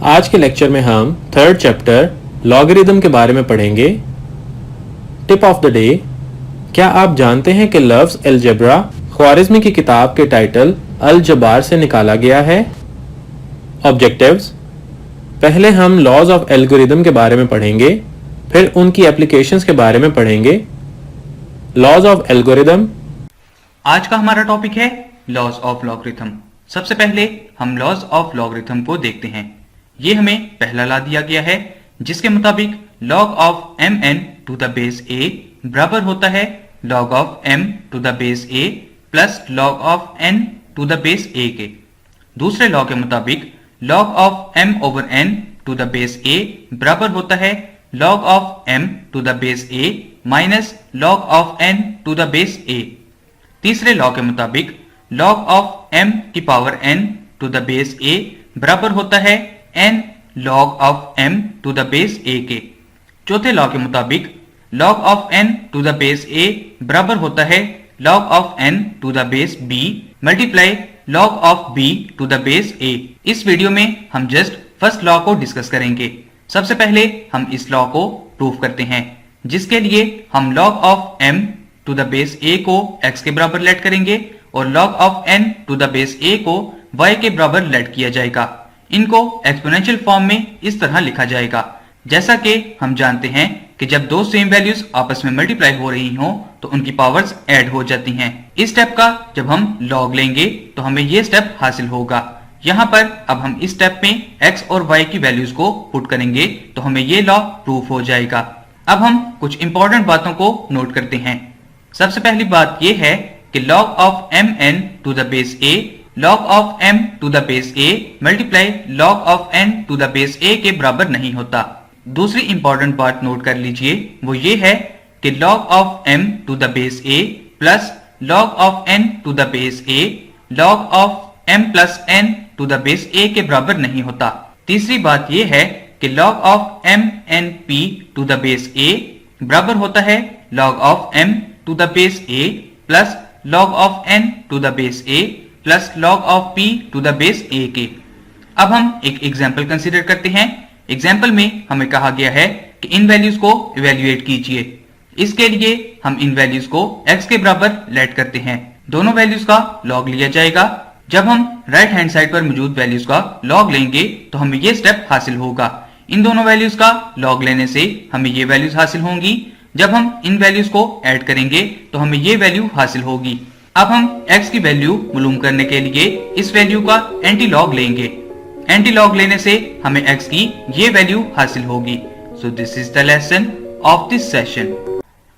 आज के लेक्चर में हम थर्ड चैप्टर लॉगरिदम के बारे में पढ़ेंगे। टिप ऑफ द डे, क्या आप जानते हैं कि लफ्ज अलजेब्रा ख्वारिज़मी की किताब के टाइटल अल जबार से निकाला गया है। ऑब्जेक्टिव्स, पहले हम लॉज ऑफ एल्गोरिदम के बारे में पढ़ेंगे, फिर उनकी एप्लीकेशंस के बारे में पढ़ेंगे। Laws of algorithm. आज का हमारा टॉपिक है लॉज ऑफ लॉगरिथम। सबसे पहले हम लॉज ऑफ लॉगरिथम को देखते हैं। ये हमें पहला लॉ दिया गया है जिसके मुताबिक log of mn to the base a बराबर होता है log of m to the base a plus log of n to the base a के। दूसरे लॉ के मुताबिक log of m over n to the base a बराबर होता है log of m to the base a minus log of n to the base a। तीसरे law के मुताबिक log ऑफ m की power n to the base a बराबर होता है n log of m to the base a के। चौथे law के मुताबिक log of n to the base a बराबर होता है log of n to the base b multiply log of b to the base a। इस video में हम जस्ट फर्स्ट लॉ को डिस्कस करेंगे। सबसे पहले हम इस लॉ को प्रूव करते हैं, जिसके लिए हम log of m to the base a को x के बराबर लेट करेंगे और log of n to the base a को y के बराबर लेट किया जाएगा। इनको एक्सपोनेंशियल फॉर्म में इस तरह लिखा जाएगा। जैसा कि हम जानते हैं कि जब दो सेम वैल्यूज आपस में मल्टीप्लाई हो रही हों तो उनकी पावर्स ऐड हो जाती हैं। इस स्टेप का जब हम लॉग लेंगे तो हमें ये स्टेप हासिल होगा। यहाँ पर अब हम इस स्टेप में x और y की वैल्यूज को पुट करेंगे तो हमें ये लॉ प्रूफ हो जाएगा। अब हम कुछ इंपॉर्टेंट बातों को नोट करते हैं। सबसे पहली बात यह है कि log of mn to the base a log of m to the base a multiply log of n to the base a के बराबर नहीं होता। दूसरी इंपॉर्टेंट बात नोट कर लीजिए, वो ये है कि log of m to the base a plus log of n to the base a log of m plus n to the base a के बराबर नहीं होता। तीसरी बात ये है कि log of m n p to the base a बराबर होता है log of m to the base a plus log of n to the base a plus log of p to the base a के। अब हम एक example consider करते हैं। Example में हमें कहा गया है कि इन वैल्यूज को इवेल्युएट कीजिए। इसके लिए हम इन वैल्यूज को x के बराबर लेट करते हैं। दोनों वैल्यूज का लॉग लिया जाएगा। जब हम राइट हैंड साइड पर मौजूद वैल्यूज का लॉग लेंगे तो हमें ये स्टेप हासिल होगा। इन दोनों वैल्यूज का लॉग लेने से हमें ये वैल्यूज हासिल होंगी। जब हम इन वैल्यूज को ऐड करेंगे तो हमें ये वैल्यू हासिल होगी। अब हम x की वैल्यू मालूम करने के लिए इस वैल्यू का एंटी लॉग लेंगे। एंटी लॉग लेने से हमें x की ये वैल्यू हासिल होगी। So this is the lesson of this session.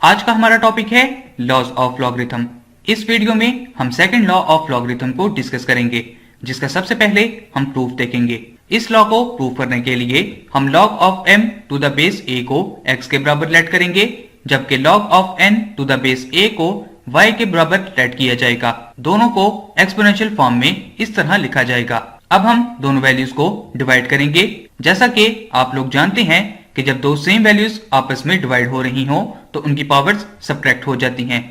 आज का हमारा टॉपिक है लॉज ऑफ लॉगरिथम। इस वीडियो में हम सेकंड लॉ ऑफ लॉगरिथम को डिस्कस करेंगे, जिसका सबसे पहले हम प्रूफ देखेंगे। इस लॉ को प्रूव करने के लिए हम log of m to the base a को x के बराबर लेट करेंगे, जबकि log of n to the base a को y के बराबर लेट किया जाएगा। दोनों को एक्सपोनेंशियल फॉर्म में इस तरह लिखा जाएगा। अब हम दोनों वैल्यूज को डिवाइड करेंगे। जैसा कि आप लोग जानते हैं कि जब दो सेम वैल्यूज आपस में डिवाइड हो रही हो तो उनकी पावर्स सब्ट्रैक्ट हो जाती हैं।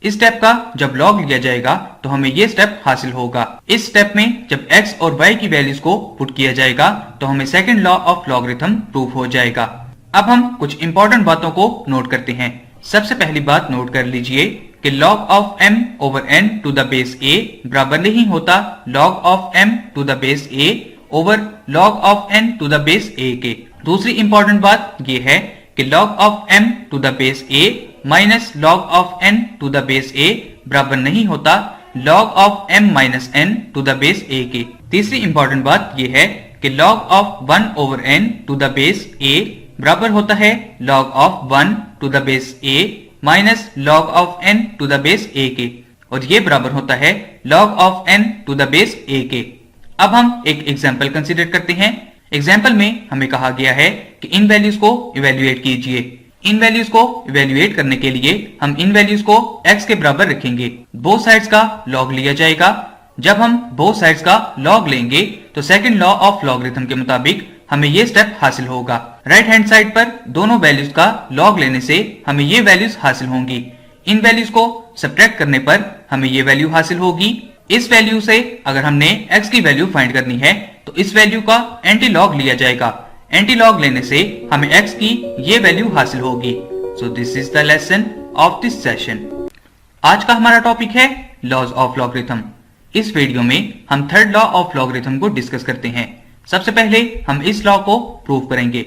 इस स्टेप का जब लॉग लिया जाएगा तो हमें ये स्टेप हासिल होगा। इस स्टेप में जब x और y की वैल्यूज को पुट किया जाएगा तो हमें second law of logarithm proof हो जाएगा। अब हम कुछ इंपॉर्टेंट बातों को नोट करते हैं। सबसे पहली बात नोट कर लीजिए कि log of m over n to the base a बराबर नहीं होता log of m to the base a over log of n to the base a के। दूसरी इंपॉर्टेंट बात ये है कि log of m to the base a minus log of n to the base a बराबर नहीं होता log of m minus n to the base a के। तीसरी इंपॉर्टेंट बात ये है कि log of 1 over n to the base a बराबर होता है log of 1 to the base a minus log of n to the base a के, और ये बराबर होता है log of n to the base a के। अब हम एक एग्जाम्पल कंसीडर करते हैं। एग्जाम्पल में हमें कहा गया है कि इन वैल्यूज को इवेल्युएट कीजिए। इन वैल्यूज को इवेल्युएट करने के लिए हम इन वैल्यूज को x के बराबर रखेंगे। बोथ साइड्स का लॉग लिया जाएगा। जब हम बोथ साइड्स का लॉग लेंगे तो सेकंड लॉ ऑफ लॉगरिथम के मुताबिक हमें ये स्टेप हासिल होगा। राइट हैंड साइड पर दोनों वैल्यूज का लॉग लेने से हमें ये वैल्यूज हासिल होंगी। इन वैल्यूज को सब्ट्रैक्ट करने पर हमें ये वैल्यू हासिल होगी। इस वैल्यू से अगर हमने x की वैल्यू फाइंड करनी है तो इस वैल्यू का एंटी लॉग लिया जाएगा। एंटी लॉग लेने से हमें x की ये वैल्यू हासिल होगी। So this is the lesson of this session. आज का हमारा टॉपिक है लॉज ऑफ लॉगरिथम। इस वीडियो में हम थर्ड लॉ ऑफ लॉगरिथम को डिस्कस करते हैं। सबसे पहले हम इस लॉ को प्रूव करेंगे।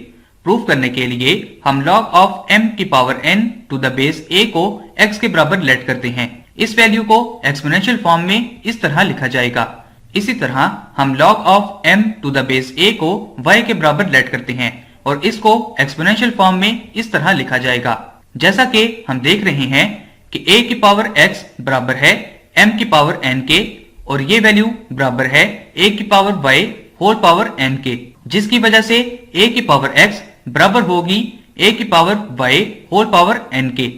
प्रूव करने के लिए हम log ऑफ m की power n to the base a को x के बराबर लेट करते हैं। इस वैल्यू को एक्सपोनेंशियल फॉर्म में इस तरह लिखा जाएगा। इसी तरह हम log of m to the base a को y के बराबर लेट करते हैं और इसको एक्सपोनेंशियल फॉर्म में इस तरह लिखा जाएगा। जैसा कि हम देख रहे हैं कि a की पावर x बराबर है m की पावर n के और ये वैल्यू बराबर है a की power y whole power n के, जिसकी वजह से a की पावर x बराबर होगी a की power y whole power n के।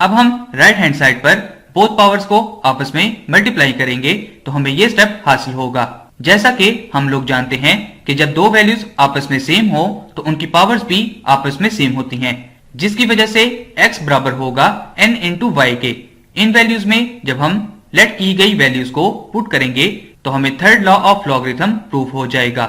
अब हम राइट हैंड साइड पर बोथ पावर्स को आपस में मल्टीप्लाई करेंगे तो हमें ये स्टेप हासिल होगा। जैसा कि हम लोग जानते हैं कि जब दो वैल्यूज आपस में सेम हो तो उनकी पावर्स भी आपस में सेम होती हैं, जिसकी वजह से x बराबर होगा n इंटू वाई के। इन वैल्यूज में जब हम लेट की गई वैल्यूज को पुट करेंगे तो हमें third law of logarithm prove हो जाएगा।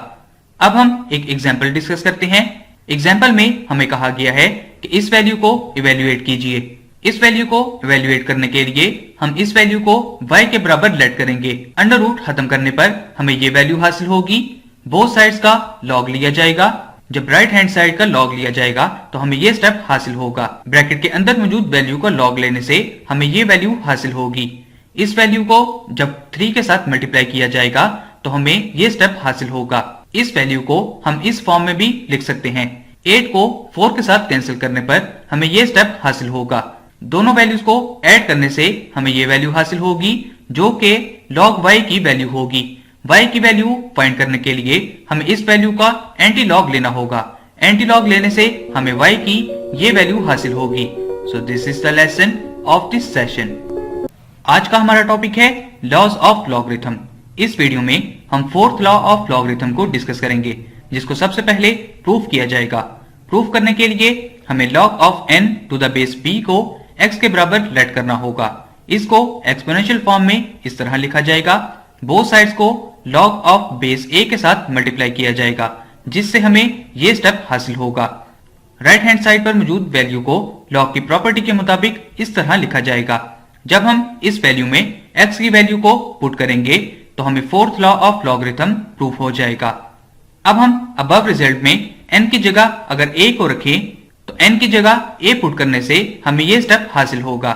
अब हम एक एग्जाम्पल डिस्कस करते हैं। एग्जाम्पल में हमें कहा गया है कि इस वैल्यू को इवेल्युएट कीजिए। इस वैल्यू को इवेल्युएट करने के लिए हम इस वैल्यू को y के बराबर लेट करेंगे। अंडर रूट खत्म करने पर हमें ये वैल्यू हासिल होगी। बोथ साइड्स का लॉग लिया जाएगा। जब राइट हैंड साइड का लॉग लिया जाएगा तो हमें ये स्टेप हासिल होगा। ब्रैकेट के अंदर मौजूद वैल्यू का लॉग लेने से हमें ये वैल्यू हासिल होगी। इस वैल्यू को जब 3 के साथ मल्टीप्लाई किया जाएगा तो हमें ये स्टेप हासिल होगा। इस वैल्यू को हम इस फॉर्म में भी लिख सकते हैं। 8 को 4 के साथ कैंसिल करने पर हमें ये स्टेप हासिल होगा। दोनों वैल्यूज को ऐड करने से हमें ये वैल्यू हासिल होगी जो कि log y की वैल्यू होगी। y की वैल्यू फाइंड करने के लिए हमें इस वैल्यू का एंटी लॉग लेना होगा। एंटी लॉग लेने से हमें y की ये वैल्यू हासिल होगी। So this is the lesson of this session. आज का हमारा टॉपिक है लॉज ऑफ लॉगरिथम। इस वीडियो में हम फोर्थ लॉ ऑफ लॉगरिथम को डिस्कस करेंगे, जिसको सबसे पहले प्रूफ किया जाएगा। प्रूफ करने के लिए हमें log of n to the base b को x के बराबर लेट करना होगा। इसको एक्सपोनेंशियल फॉर्म में इस तरह लिखा जाएगा। बोथ साइड्स को log ऑफ बेस a के साथ मल्टीप्लाई किया जाएगा, जिससे हमें ये स्टेप हासिल होगा। राइट हैंड साइड पर मौजूद वैल्यू को log की प्रॉपर्टी के मुताबिक इस तरह लिखा जाएगा। जब हम इस वैल्यू में x की वैल्यू को पुट करेंगे तो हमें fourth law of logarithm proof हो जाएगा। अब हम अबव रिजल्ट में n की जगह अगर a को रखें तो n की जगह a पुट करने से हमें ये स्टेप हासिल होगा।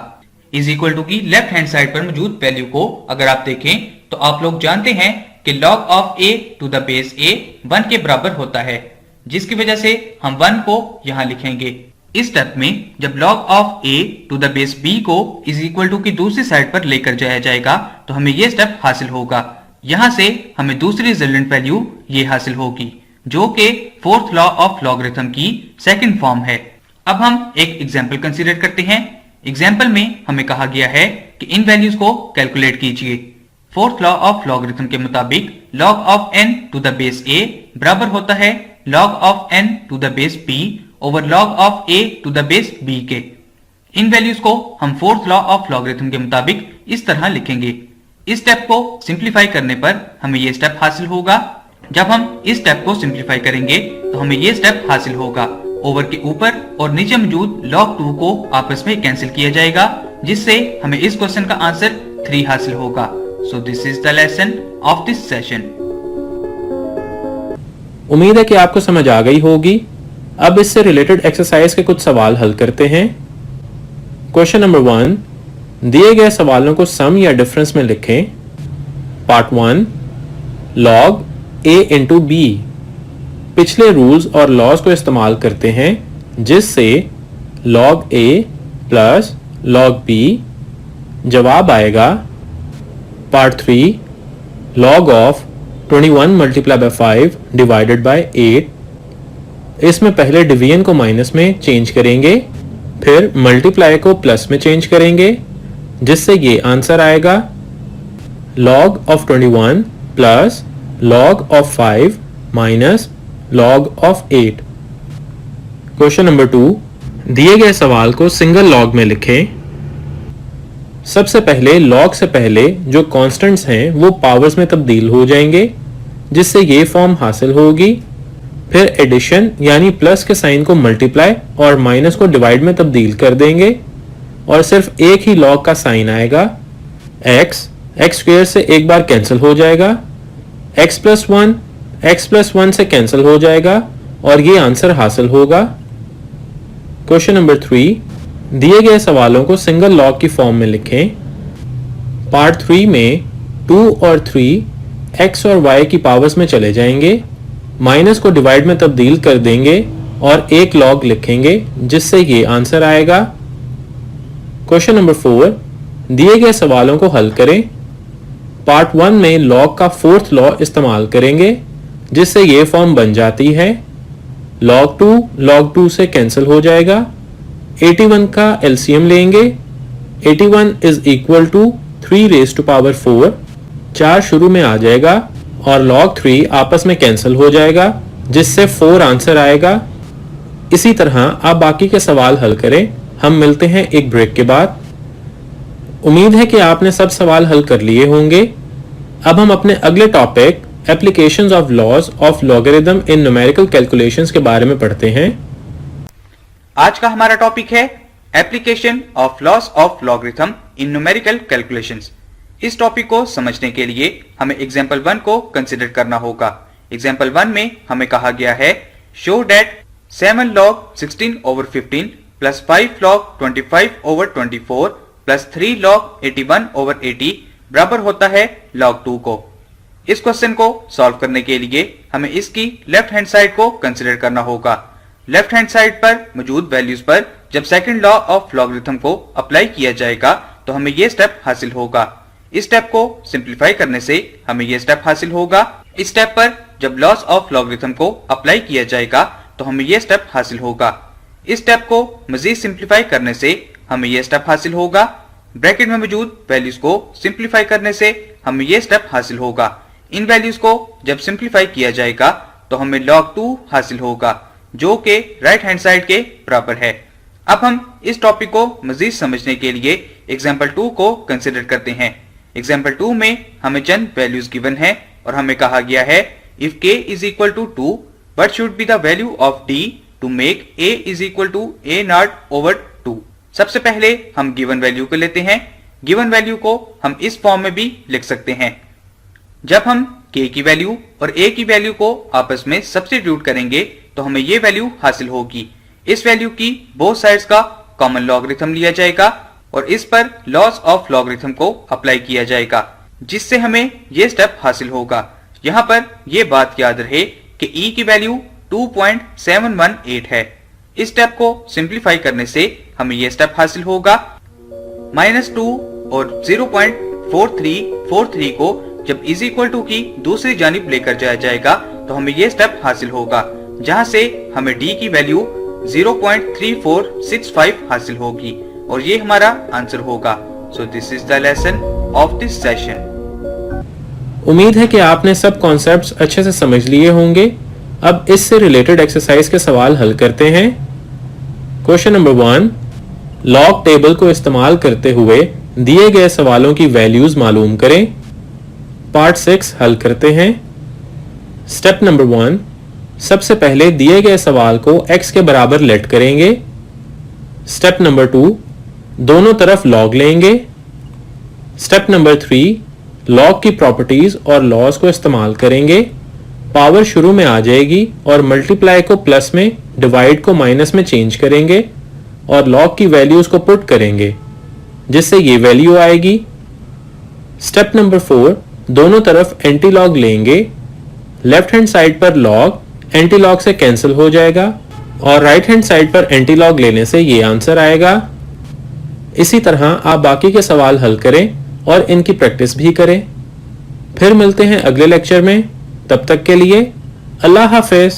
इज इक्वल टू की लेफ्ट हैंड साइड पर मौजूद वैल्यू को अगर आप देखें तो आप लोग जानते हैं कि log of a to the base a 1 के बराबर होता है, जिसकी वजह से हम 1 को यहाँ लिखेंगे। इस स्टेप में जब log of a to the base b को इज इक्वल टू की दूसरी साइड पर लेकर जाया जाएगा तो हमें ये स्टेप हासिल होगा। यहाँ से हमें दूसरी रिजल्टेंट वैल्यू ये हासिल होगी, जो कि फोर्थ लॉ ऑफ लॉगरिथम की सेकंड फॉर्म है। अब हम एक एग्जांपल कंसीडर करते हैं। एग्जांपल में हमें कहा गया है कि इन वैल्यूज को कैलकुलेट कीजिए। फोर्थ लॉ ऑफ लॉगरिथम के मुताबिक log of n to the base a बराबर होता है log of n to the base b over log of a to the base b के। इन वैल्यूज को हम फोर्थ लॉ ऑफ लॉगरिथम के मुताबिक इस तरह लिखेंगे। इस स्टेप को सिंप्लीफाई करने पर हमें ये स्टेप हासिल होगा। जब हम इस स्टेप को सिंप्लीफाई करेंगे तो हमें ये स्टेप हासिल होगा। ओवर के ऊपर और नीचे मौजूद log 2 को आपस में कैंसिल किया जाएगा, जिससे हमें इस क्वेश्चन का आंसर 3 हासिल होगा। So this is the lesson of this session. उम्मीद है कि आपको समझ आ गई होगी। अब इससे रिलेटेड एक्सरसाइज के कुछ सवाल हल करते हैं। क्वेश्चन नंबर 1, दिए गए सवालों को सम या डिफरेंस में लिखें। Part 1, log a into b। पिछले रूल्स और लॉज को इस्तेमाल करते हैं, जिससे log a plus log b जवाब आएगा। Part 3, log of 21 multiply by 5 divided by 8। इसमें पहले डिवीजन को माइनस में चेंज करेंगे, फिर मल्टीप्लाई को प्लस में चेंज करेंगे, जिससे ये आंसर आएगा log of 21 plus log of 5 minus log of 8। Question number 2, दिए गए सवाल को सिंगल लॉग में लिखें। सबसे पहले log से पहले जो कांस्टेंट्स हैं वो पावर्स में तब्दील हो जाएंगे, जिससे ये फॉर्म हासिल होगी। फिर एडिशन यानी प्लस के साइन को मल्टीप्लाई और माइनस को डिवाइड में तब्दील कर देंगे और सिर्फ एक ही लॉग का साइन आएगा। एक्स स्क्वायर से एक बार कैंसिल हो जाएगा, x प्लस 1 से कैंसिल हो जाएगा और ये आंसर हासिल होगा। क्वेश्चन नंबर 3, दिए गए सवालों को सिंगल लॉग की फॉर्म में लिखें। पार्ट 3 में 2 और 3 x और y की पावर्स में चले जाएंगे, माइनस को डिवाइड में तब्दील कर देंगे और एक लॉग लिखेंगे जिससे ये आंसर आएगा। क्वेश्चन नंबर 4, दिए गए सवालों को हल करें। पार्ट 1 में लॉग का फोर्थ लॉ इस्तेमाल करेंगे जिससे ये फॉर्म बन जाती है। log 2 से कैंसिल हो जाएगा। 81 का एलसीएम लेंगे। 81 is equal to 3 raise to power 4। 4 शुरू में आ जाएगा और log 3 आपस में कैंसिल हो जाएगा जिससे 4 आंसर आएगा। इसी तरह आप बाकी के सवाल हल करें। हम मिलते हैं एक ब्रेक के बाद। उम्मीद है कि आपने सब सवाल हल कर लिए होंगे। अब हम अपने अगले topic applications of laws of logarithm in numerical calculations के बारे में पढ़ते हैं। आज का हमारा टॉपिक है application of laws of logarithm in numerical calculations. इस टॉपिक को समझने के लिए हमें एग्जांपल 1 को कंसीडर करना होगा। एग्जांपल 1 में हमें कहा गया है show that 7 log 16 over 15 plus 5 log 25 over 24 plus 3 log 81 over 80 बराबर होता है log 2 को। इस क्वेश्चन को सॉल्व करने के लिए हमें इसकी लेफ्ट हैंड साइड को कंसीडर करना होगा। लेफ्ट हैंड साइड पर मौजूद वैल्यूज पर जब सेकंड लॉ ऑफ लॉगरिथम को अप्लाई किया जाएगा तो हमें ये स्टेप हासिल होगा। इस स्टेप को सिंप्लीफाई करने से हमें ये स्टेप हासिल होगा। इस स्टेप पर जब लॉज ऑफ लॉगरिथम को अप्लाई किया जाएगा तो हमें ये स्टेप हासिल होगा। इस स्टेप को मजीद सिंप्लीफाई करने से हमें ये स्टेप हासिल होगा। ब्रैकेट में मौजूद वैल्यूज को सिंप्लीफाई करने से हमें ये स्टेप हासिल होगा। इन वैल्यूज को जब सिंप्लीफाई किया जाएगा तो हमें log 2 हासिल होगा जो कि राइट हैंड साइड के बराबर है। अब हम इस टॉपिक को मजीद समझने के लिए एग्जांपल 2 को कंसीडर करते हैं। एग्जांपल 2 में हमें चंद वैल्यूज गिवन है और हमें कहा गया है if k is equal to 2 what should be the value of d to make a is equal to a naught over 2। सबसे पहले हम गिवन वैल्यू को लेते हैं। गिवन वैल्यू को हम इस फॉर्म में भी लिख सकते हैं। जब हम k की वैल्यू और a की वैल्यू को आपस में सब्स्टिट्यूट करेंगे तो हमें ये वैल्यू हासिल होगी। इस वैल्यू की बोथ साइड्स का कॉमन लॉगरिथम लिया जाएगा और इस पर लॉज ऑफ लॉगरिथम को अप्लाई किया जाएगा जिससे हमें ये स्टेप हासिल होगा। यहाँ पर यह बात याद रहे कि e की वैल्यू 2.718 है। इस स्टेप को सिंप्लीफाई करने से हमें ये स्टेप हासिल होगा। -2 और 0.4343 को जब इज इक्वल टू की दूसरी जानिब लेकर जाया जाएगा तो हमें ये स्टेप हासिल होगा जहां से हमें d की वैल्यू 0.3465 हासिल होगी और ये हमारा आंसर होगा। So this is the lesson of this session. उम्मीद है कि आपने सब कॉन्सेप्ट्स अच्छे से समझ लिए होंगे। अब इससे रिलेटेड एक्सरसाइज के सवाल हल करते हैं। क्वेश्चन नंबर 1, लॉग टेबल को इस्तेमाल करते हुए दिए गए सवालों की वैल्यूज मालूम करें। पार्ट 6 हल करते हैं। स्टेप नंबर 1, सबसे पहले दिए गए सवाल को x के बराबर लेट करेंगे। स्टेप नंबर 2, दोनों तरफ लॉग लेंगे। स्टेप नंबर 3, लॉग की प्रॉपर्टीज और लॉज को इस्तेमाल करेंगे। पावर शुरू में आ जाएगी और मल्टीप्लाई को प्लस में, डिवाइड को माइनस में चेंज करेंगे और लॉग की वैल्यूज को पुट करेंगे जिससे ये वैल्यू आएगी। स्टेप नंबर 4, दोनों तरफ एंटी लॉग लेंगे। लेफ्ट हैंड साइड पर लॉग एंटी लॉग से कैंसिल हो जाएगा और राइट हैंड साइड पर एंटी लॉग लेने से ये आंसर आएगा। इसी तरह आप बाकी के सवाल हल करें और इनकी प्रैक्टिस भी करें। फिर मिलते हैं अगले लेक्चर में। तब तक के लिए अल्लाह हाफिज।